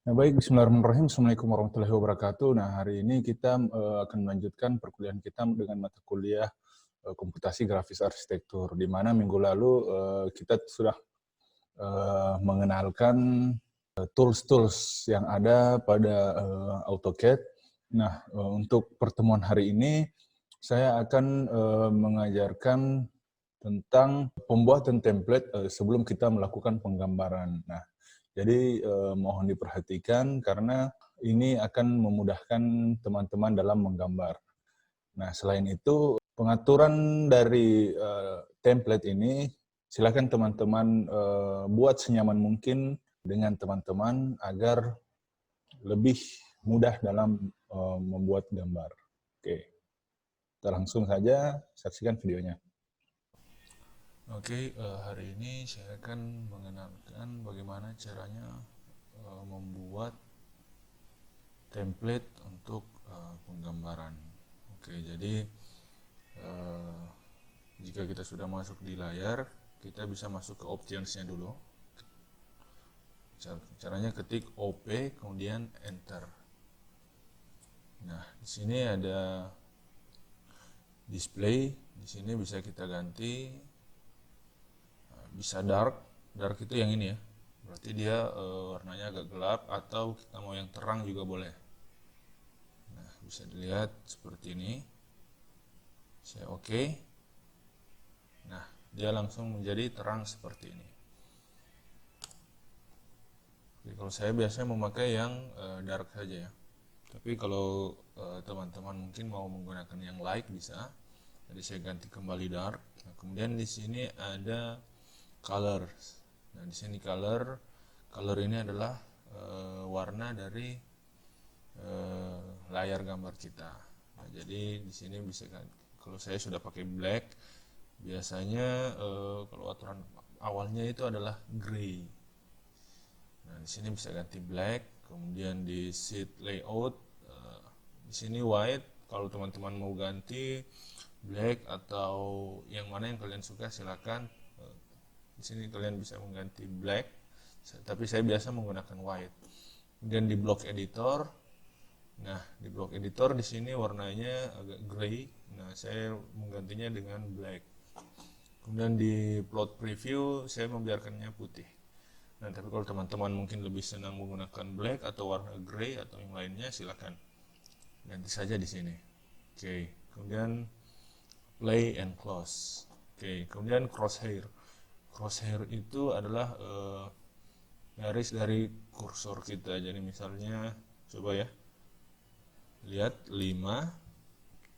Nah, baik, bismillahirrahmanirrahim. Assalamualaikum warahmatullahi wabarakatuh. Nah, hari ini kita akan melanjutkan perkuliahan kita dengan mata kuliah komputasi grafis arsitektur, di mana minggu lalu kita sudah mengenalkan tools-tools yang ada pada AutoCAD. Nah, untuk pertemuan hari ini, saya akan mengajarkan tentang pembuatan template sebelum kita melakukan penggambaran. Nah, jadi mohon diperhatikan karena ini akan memudahkan teman-teman dalam menggambar. Nah, selain itu pengaturan dari template ini silakan teman-teman buat senyaman mungkin dengan teman-teman agar lebih mudah dalam membuat gambar. Oke, kita langsung saja saksikan videonya. Oke, hari ini saya akan mengenalkan bagaimana caranya membuat template untuk penggambaran. Oke, jadi eh, jika kita sudah masuk di layar, kita bisa masuk ke optionsnya dulu. Caranya ketik OP kemudian enter. Nah, di sini ada display. Di sini bisa kita ganti, bisa dark. Dark itu yang ini ya. Berarti dia warnanya agak gelap, atau kita mau yang terang juga boleh. Nah, bisa dilihat seperti ini. Saya oke. Nah, dia langsung menjadi terang seperti ini. Jadi kalau saya biasanya memakai yang dark saja ya. Tapi kalau teman-teman mungkin mau menggunakan yang light bisa. Jadi saya ganti kembali dark. Nah, kemudian di sini ada color. Nah, di sini color. Color ini adalah warna dari layar gambar kita. Nah, jadi di sini bisa kan, kalau saya sudah pakai black, biasanya kalau aturan awalnya itu adalah gray. Nah, di sini bisa ganti black, kemudian di sheet layout di sini white. Kalau teman-teman mau ganti black atau yang mana yang kalian suka, silakan. Di sini kalian bisa mengganti black, tapi saya biasa menggunakan white. Kemudian di block editor, nah di block editor di sini warnanya agak gray. Nah, saya menggantinya dengan black. Kemudian di plot preview saya membiarkannya putih. Nah, tapi kalau teman-teman mungkin lebih senang menggunakan black atau warna gray atau yang lainnya, silakan ganti saja di sini. Oke, kemudian play and close. Oke, kemudian crosshair. Crosshair itu adalah garis dari kursor kita. Jadi misalnya, coba ya, lihat 5,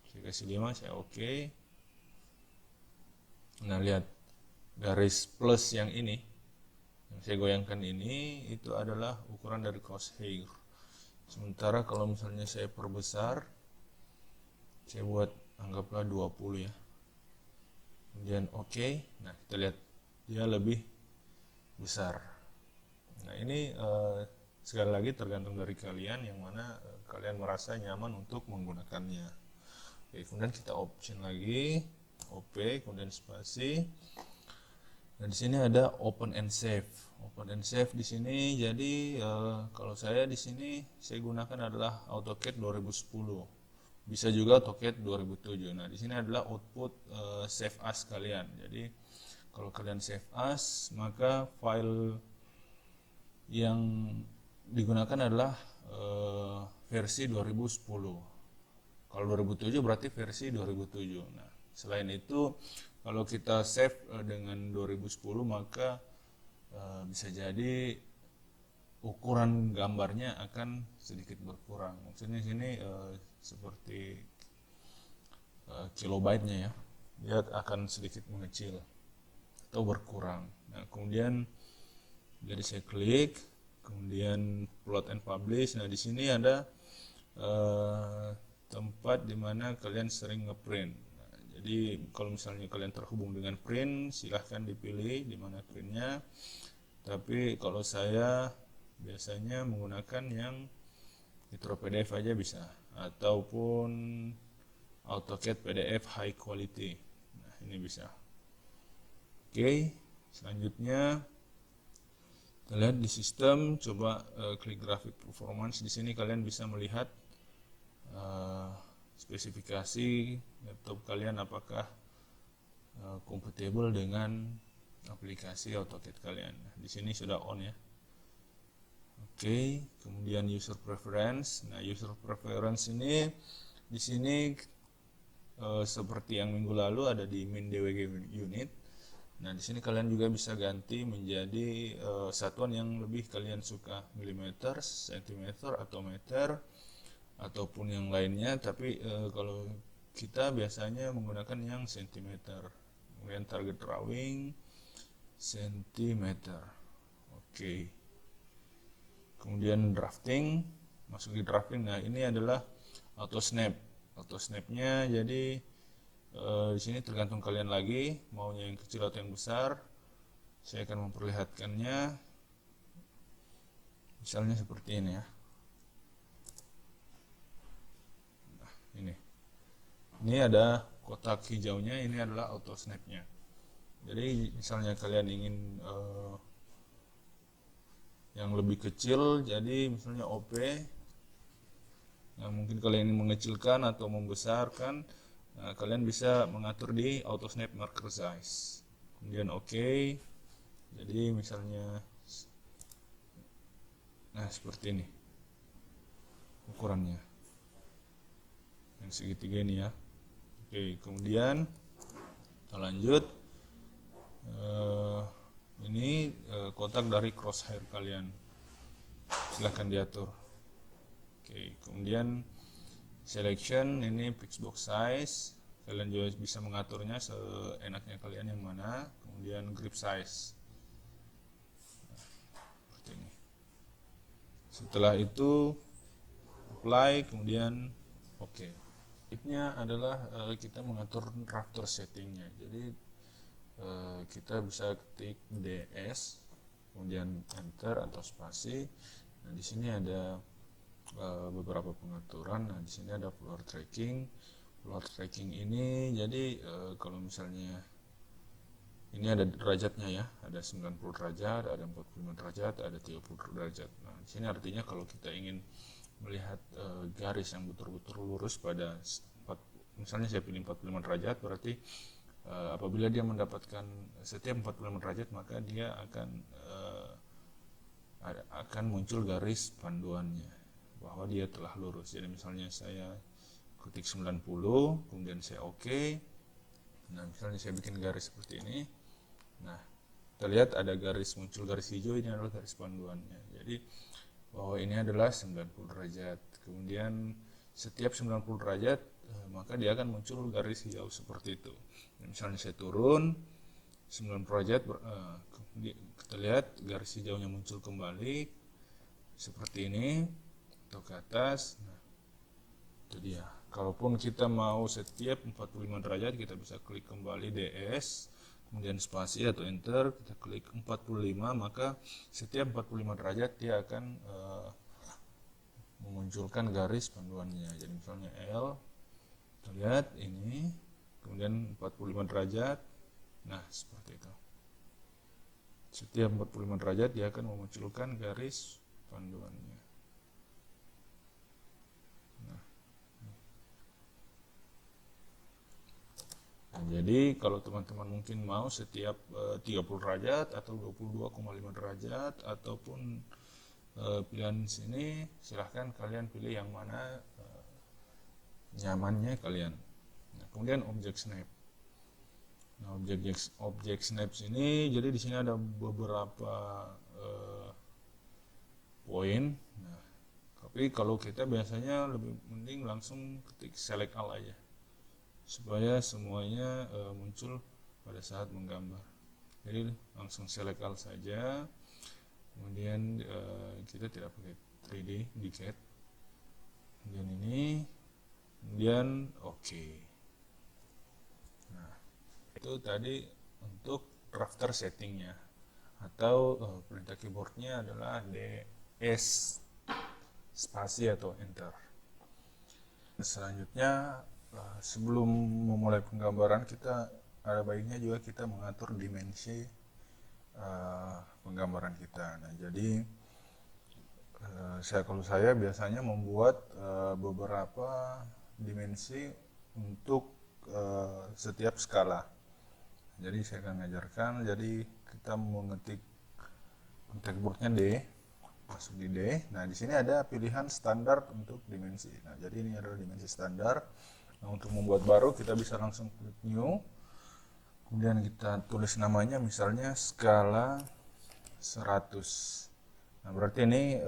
saya kasih 5, saya oke. Nah, lihat garis plus yang ini, yang saya goyangkan ini, itu adalah ukuran dari crosshair. Sementara kalau misalnya saya perbesar, saya buat anggaplah 20 ya. Kemudian oke. Nah, kita lihat dia lebih besar. Nah, ini sekali lagi tergantung dari kalian yang mana kalian merasa nyaman untuk menggunakannya. Oke, kemudian kita option lagi, OP, kemudian spasi. Nah, di sini ada open and save. Open and save di sini, jadi kalau saya di sini saya gunakan adalah AutoCAD 2010. Bisa juga AutoCAD 2007. Nah, di sini adalah output save as kalian. Jadi kalau kalian save as, maka file yang digunakan adalah versi 2010. Kalau 2007 berarti versi 2007. Nah, selain itu kalau kita save dengan 2010, maka bisa jadi ukuran gambarnya akan sedikit berkurang. Maksudnya sini seperti kilobyte-nya ya, dia akan sedikit mengecil atau berkurang. Nah, kemudian jadi saya klik, kemudian plot and publish. Nah, di sini ada tempat dimana kalian sering ngeprint. Nah, jadi kalau misalnya kalian terhubung dengan print, silahkan dipilih di mana printnya. Tapi kalau saya biasanya menggunakan yang Nitro PDF aja bisa, ataupun AutoCAD PDF high quality. Nah, ini bisa. Oke, selanjutnya Kita lihat di sistem, coba klik grafik performance. Di sini kalian bisa melihat spesifikasi laptop kalian apakah kompatibel dengan aplikasi AutoCAD kalian. Di sini sudah on ya. Oke, kemudian user preference. Nah, user preference ini di sini seperti yang minggu lalu ada di min DWG unit. Nah, di sini kalian juga bisa ganti menjadi satuan yang lebih kalian suka, milimeter, sentimeter, atau meter, ataupun yang lainnya. Tapi kalau kita biasanya menggunakan yang sentimeter. Kemudian target drawing, sentimeter. Oke. Kemudian drafting, masuk di drafting. Nah, ini adalah auto snap. Auto snapnya jadi di sini tergantung kalian lagi maunya yang kecil atau yang besar. Saya akan memperlihatkannya misalnya seperti ini ya. Nah, ini ada kotak hijaunya, ini adalah auto snapnya. Jadi misalnya kalian ingin yang lebih kecil, jadi misalnya OP, yang mungkin kalian ingin mengecilkan atau membesarkan. Nah, kalian bisa mengatur di auto snap marker size. Kemudian OK. Jadi misalnya nah seperti ini ukurannya. Yang segitiga ini ya. Oke, kemudian kita lanjut. Ini kotak dari crosshair kalian. Silahkan diatur. Oke, kemudian selection, ini fixed box size, kalian juga bisa mengaturnya seenaknya kalian yang mana. Kemudian grip size, seperti ini. Setelah itu apply, kemudian oke. Tipnya adalah kita mengatur rafter settingnya. Jadi kita bisa ketik DS, kemudian enter atau spasi. Nah, di sini ada beberapa pengaturan. Nah, di sini ada floor tracking. Floor tracking ini jadi kalau misalnya ini ada derajatnya ya, ada 90 derajat, ada 45 derajat, ada 30 derajat. Nah, di sini artinya kalau kita ingin melihat garis yang betul-betul lurus pada misalnya saya pilih 45 derajat, berarti apabila dia mendapatkan setiap 45 derajat maka dia akan muncul garis panduannya bahwa dia telah lurus. Jadi misalnya saya ketik 90, kemudian saya OK. Nah, misalnya saya bikin garis seperti ini. Nah, kita lihat ada garis, muncul garis hijau, ini adalah garis panduannya. Jadi bahwa ini adalah 90 derajat. Kemudian setiap 90 derajat maka dia akan muncul garis hijau seperti itu. Nah, misalnya saya turun 90 derajat, kita lihat garis hijaunya muncul kembali seperti ini atau ke atas. Nah, itu dia. Kalaupun kita mau setiap 45 derajat, kita bisa klik kembali DS, kemudian spasi atau enter, kita klik 45, maka setiap 45 derajat dia akan memunculkan garis panduannya. Jadi misalnya L, kita lihat ini, kemudian 45 derajat. Nah, seperti itu. Setiap 45 derajat dia akan memunculkan garis panduannya. Nah, jadi kalau teman-teman mungkin mau setiap 30 derajat atau 22,5 derajat ataupun pilihan sini, silahkan kalian pilih yang mana nyamannya kalian. Nah, kemudian object snap. Nah, object snap sini, jadi di sini ada beberapa poin. Nah, tapi kalau kita biasanya lebih mending langsung ketik select all aja, supaya semuanya muncul pada saat menggambar. Jadi langsung select all saja. Kemudian kita tidak pakai 3D di CAD. Kemudian ini, kemudian OK. Nah, itu tadi untuk drafter settingnya, atau perintah keyboardnya adalah DS spasi atau enter. Selanjutnya, sebelum memulai penggambaran, kita ada baiknya juga kita mengatur dimensi penggambaran kita. Nah, jadi kalau saya biasanya membuat beberapa dimensi untuk setiap skala. Jadi saya akan mengajarkan, jadi kita mengetik contact boardnya D, masuk di D. Nah, di sini ada pilihan standar untuk dimensi. Nah, jadi ini adalah dimensi standar. Nah, untuk membuat baru kita bisa langsung klik new. Kemudian kita tulis namanya misalnya skala 100. Nah, berarti ini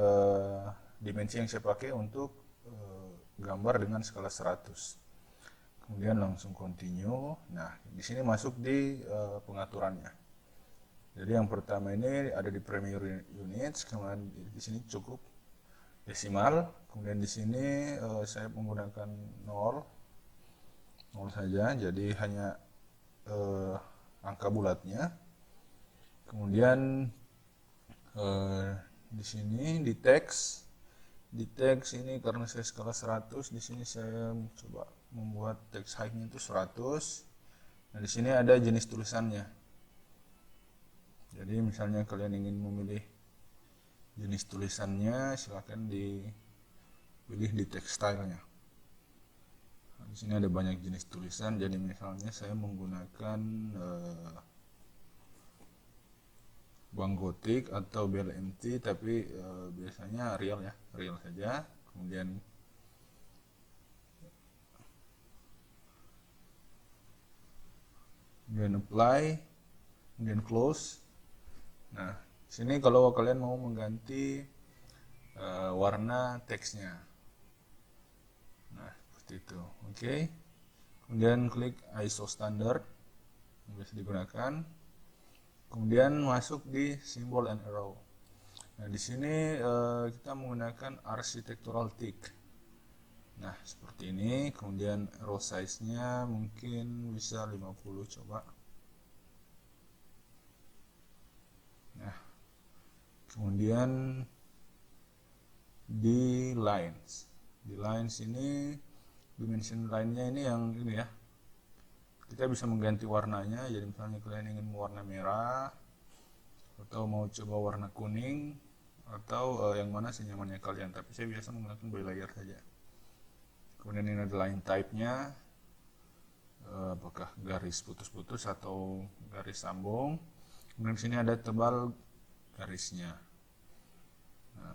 dimensi yang saya pakai untuk gambar dengan skala 100. Kemudian langsung continue. Nah, di sini masuk di pengaturannya. Jadi yang pertama ini ada di primary units, kemudian di sini cukup desimal, kemudian di sini saya menggunakan 0 saja, jadi hanya angka bulatnya. Kemudian di sini di teks ini karena saya skala 100, di sini saya coba membuat teks height-nya itu 100. Nah, di sini ada jenis tulisannya. Jadi misalnya kalian ingin memilih jenis tulisannya, silakan dipilih di text style-nya. Nah, di sini ada banyak jenis tulisan. Jadi misalnya saya menggunakan Bank Gotik atau BLMT, tapi biasanya Arial ya, Arial saja. Kemudian apply, kemudian close. Nah, sini kalau kalian mau mengganti warna teksnya, nah seperti itu. Oke. Kemudian klik ISO standard yang bisa digunakan. Kemudian masuk di symbol and arrow. Nah, di sini kita menggunakan architectural tick. Nah, seperti ini. Kemudian arrow size-nya mungkin bisa 50 coba. Nah, kemudian di lines ini dimension line-nya ini yang ini ya, kita bisa mengganti warnanya. Jadi misalnya kalian ingin warna merah atau mau coba warna kuning atau yang mana senyamannya kalian, tapi saya biasa menggunakan by layer saja. Kemudian ini ada line type-nya, apakah garis putus-putus atau garis sambung. Kemudian sini ada tebal garisnya. Nah,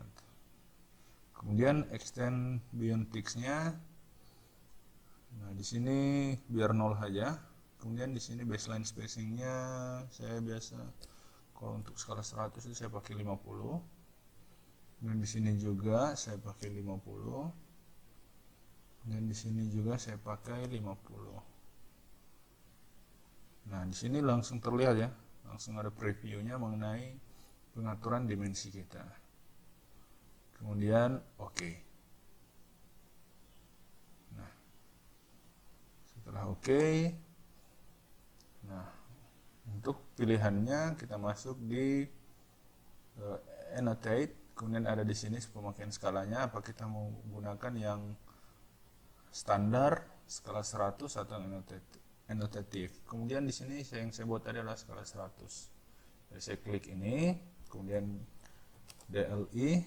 kemudian extend beyond text-nya. Nah, di sini biar 0 saja. Kemudian di sini baseline spacing-nya saya biasa kalau untuk skala 100 itu saya pakai 50. Kemudian di sini juga saya pakai 50. Dan di sini juga saya pakai 50. Nah, di sini langsung terlihat ya. Langsung ada previewnya mengenai pengaturan dimensi kita. Kemudian oke. Nah, setelah oke, nah untuk pilihannya kita masuk di annotate. Kemudian ada di sini pemakaian skalanya, apa kita mau menggunakan yang standar skala 100 atau annotative. Kemudian di sini yang saya buat tadi adalah skala 100. Jadi saya klik ini, kemudian DLI,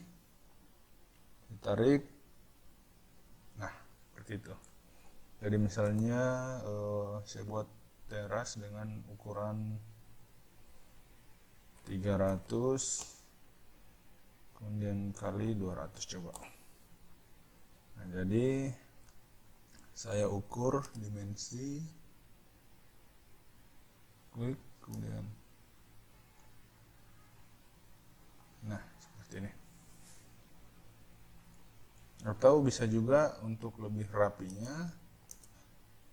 ditarik. Nah, seperti itu. Jadi misalnya saya buat teras dengan ukuran 300 kemudian kali 200 coba. Nah, jadi saya ukur dimensi, klik, kemudian nah seperti ini. Atau bisa juga untuk lebih rapinya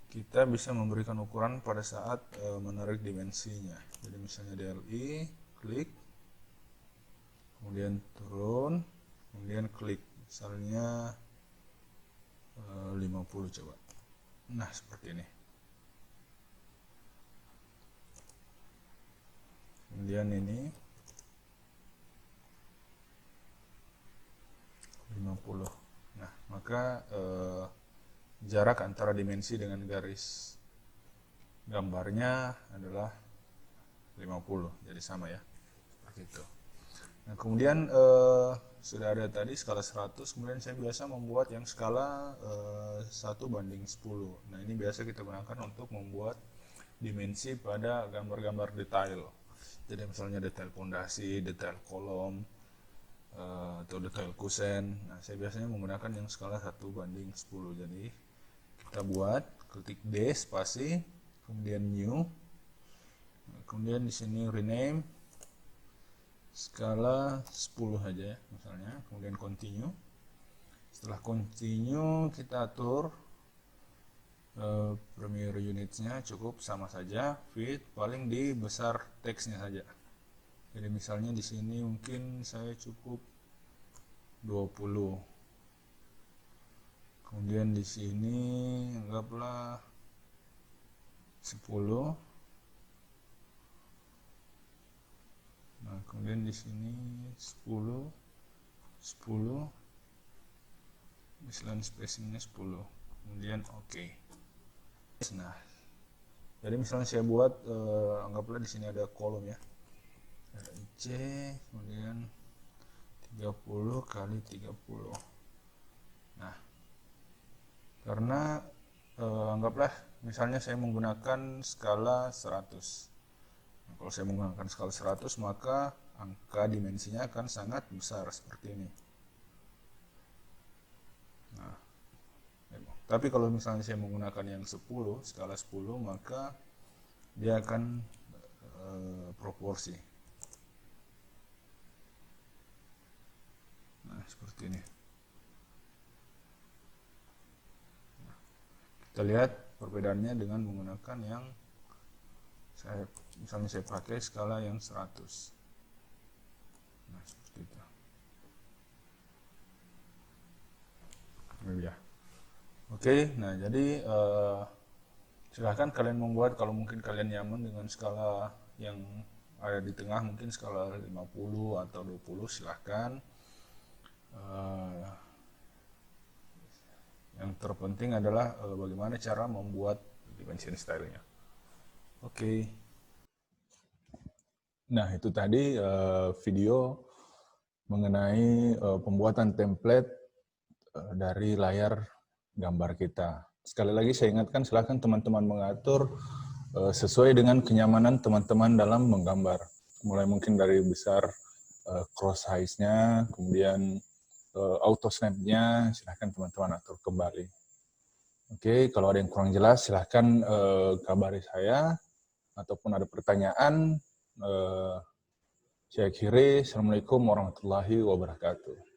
kita bisa memberikan ukuran pada saat menarik dimensinya. Jadi misalnya DLI, klik, kemudian turun, kemudian klik, misalnya 50 coba. Nah seperti ini. Kemudian ini 50. Nah, maka jarak antara dimensi dengan garis gambarnya adalah 50. Jadi sama ya. seperti itu. Nah, kemudian sudah ada tadi skala 100, kemudian saya biasa membuat yang skala 1:10. Nah, ini biasa kita gunakan untuk membuat dimensi pada gambar-gambar detail. Jadi misalnya detail pondasi, detail kolom, atau detail kusen. Nah, saya biasanya menggunakan yang skala 1:10. Jadi kita buat, klik D spasi, kemudian new, kemudian di sini rename skala 10 aja ya, misalnya, kemudian continue. Setelah continue kita atur Premiere unitsnya cukup sama saja, fit paling di besar teksnya saja. Jadi misalnya di sini mungkin saya cukup 20. Kemudian di sini anggaplah 10. Nah, kemudian di sini 10, 10, baseline spacingnya 10. Kemudian oke. Nah, jadi misalnya saya buat anggaplah di sini ada kolom ya. Ada IC, kemudian 30 kali 30. Nah, karena anggaplah misalnya saya menggunakan skala 100. Nah, kalau saya menggunakan skala 100 maka angka dimensinya akan sangat besar seperti ini. Nah, tapi kalau misalnya saya menggunakan yang 10, skala 10, maka dia akan proporsi. Nah, seperti ini. Kita lihat perbedaannya dengan menggunakan yang misalnya saya pakai skala yang 100. Nah, seperti itu. Ya. Oke, nah jadi silahkan kalian membuat, kalau mungkin kalian nyaman dengan skala yang ada di tengah, mungkin skala 50 atau 20, silahkan. Yang terpenting adalah bagaimana cara membuat dimension stylenya. Oke. Nah, itu tadi video mengenai pembuatan template dari layar gambar kita. Sekali lagi saya ingatkan, silakan teman-teman mengatur sesuai dengan kenyamanan teman-teman dalam menggambar. Mulai mungkin dari besar cross size-nya, kemudian auto snap-nya, silakan teman-teman atur kembali. Oke, kalau ada yang kurang jelas, silahkan kabari saya, ataupun ada pertanyaan, saya akhiri. Assalamualaikum warahmatullahi wabarakatuh.